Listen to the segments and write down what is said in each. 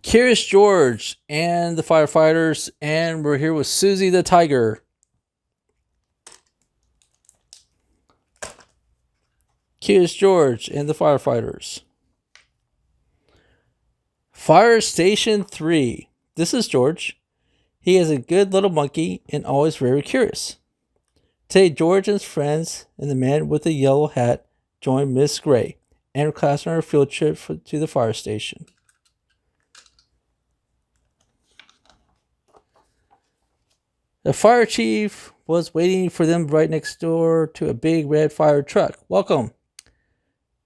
Curious George and the firefighters, and we're here with Susie the tiger. Curious George and the firefighters. Fire Station 3. This is George. He is a good little monkey and always very curious. Today, George and his friends and the man with the yellow hat joined Miss Gray and her class on her field trip to the fire station. The fire chief was waiting for them right next door to a big red fire truck. "Welcome,"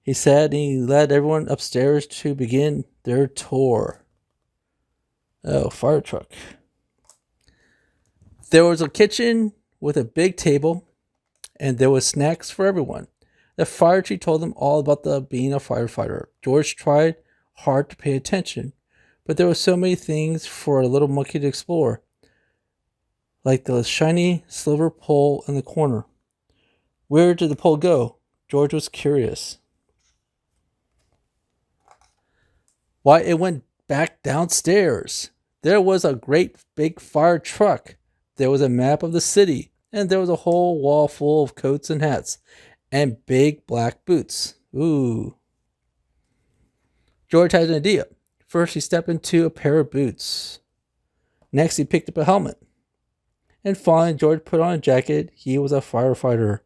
he said, and he led everyone upstairs to begin their tour. Oh, fire truck. There was a kitchen with a big table, and there was snacks for everyone. The fire chief told them all about being a firefighter. George tried hard to pay attention, but there were so many things for a little monkey to explore, like the shiny silver pole in the corner. Where did the pole go? George was curious. Why, it went back downstairs. There was a great big fire truck. There was a map of the city, and there was a whole wall full of coats and hats, and big black boots. Ooh. George had an idea. First, he stepped into a pair of boots. Next, he picked up a helmet. And finally, George put on a jacket. He was a firefighter.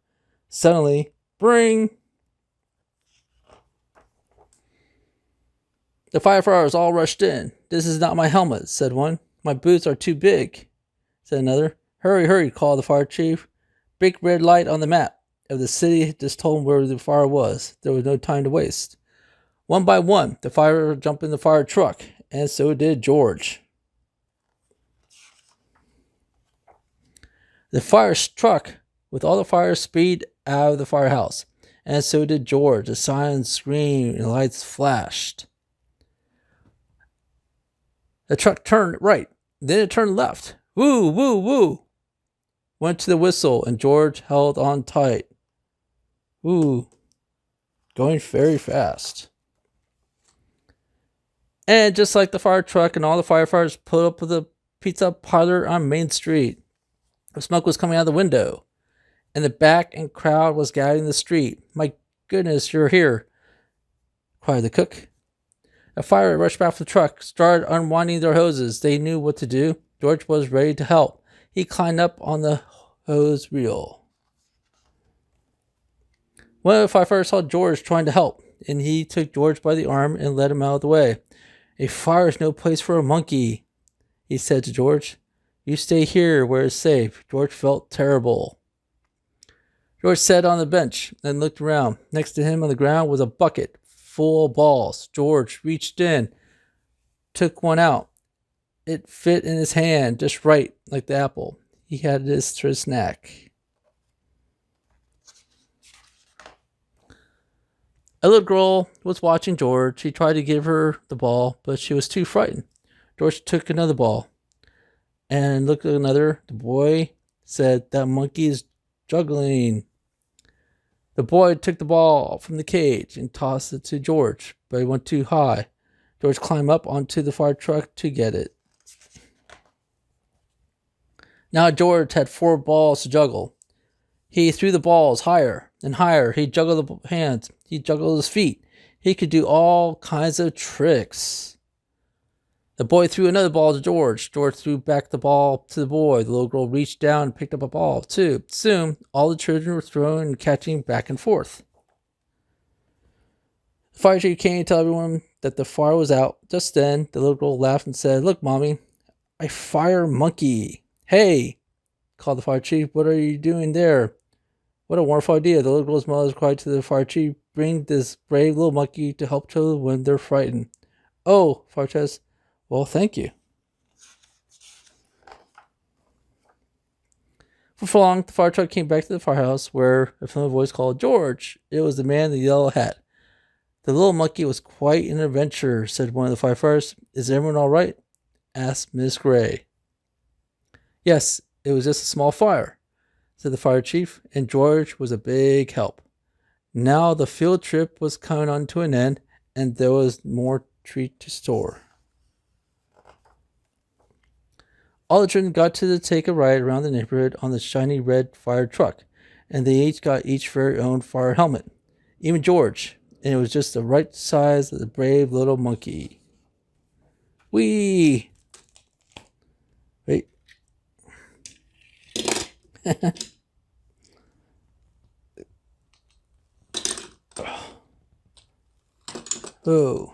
Suddenly, bring! The firefighters all rushed in. "This is not my helmet," said one. "My boots are too big," said another. "Hurry, hurry," called the fire chief. "Big red light on the map of the city just told him where the fire was." There was no time to waste. One by one, the firefighters jumped in the fire truck, and so did George. The fire struck with all the fire speed out of the firehouse, and so did George. The sirens screamed and lights flashed. The truck turned right, then it turned left. Woo, woo, woo! Went to the whistle, and George held on tight. Ooh, going very fast. And just like the fire truck and all the firefighters pulled up with the pizza parlor on Main Street. The smoke was coming out of the window, and the back and crowd was gathering the street. "My goodness, you're here," cried the cook. The fire rushed back from the truck, started unwinding their hoses. They knew what to do. George was ready to help. He climbed up on the hose reel. One of the firefighters saw George trying to help, and he took George by the arm and led him out of the way. "A fire is no place for a monkey," he said to George. "You stay here where it's safe." George felt terrible. George sat on the bench and looked around. Next to him on the ground was a bucket full of balls. George reached in, took one out. It fit in his hand just right, like the apple. He had this for a snack. A little girl was watching George. He tried to give her the ball, but she was too frightened. George took another ball and looked at another. The boy said, "That monkey is juggling." The boy took the ball from the cage and tossed it to George, but it went too high. George climbed up onto the fire truck to get it. Now George had 4 balls to juggle. He threw the balls higher and higher. He juggled the hands. He juggled his feet. He could do all kinds of tricks. The boy threw another ball to George. George threw back the ball to the boy. The little girl reached down and picked up a ball, too. Soon, all the children were throwing and catching back and forth. The fire chief came to tell everyone that the fire was out. Just then, the little girl laughed and said, "Look, Mommy, a fire monkey." "Hey," called the fire chief, "what are you doing there?" What a wonderful idea. The little girl's mother cried to the fire chief, "Bring this brave little monkey to help children when they're frightened." "Oh," fire chief, "well, thank you." Before long, the fire truck came back to the firehouse where a familiar voice called, "George." It was the man in the yellow hat. "The little monkey was quite an adventure," said one of the firefighters. "Is everyone all right?" asked Miss Gray. "Yes, it was just a small fire," said the fire chief, and George was a big help. Now the field trip was coming on to an end, and there was more treat to store. All the children got to take a ride around the neighborhood on the shiny red fire truck, and they each got their own fire helmet. Even George, and it was just the right size of the brave little monkey. Whee! Wait. Oh.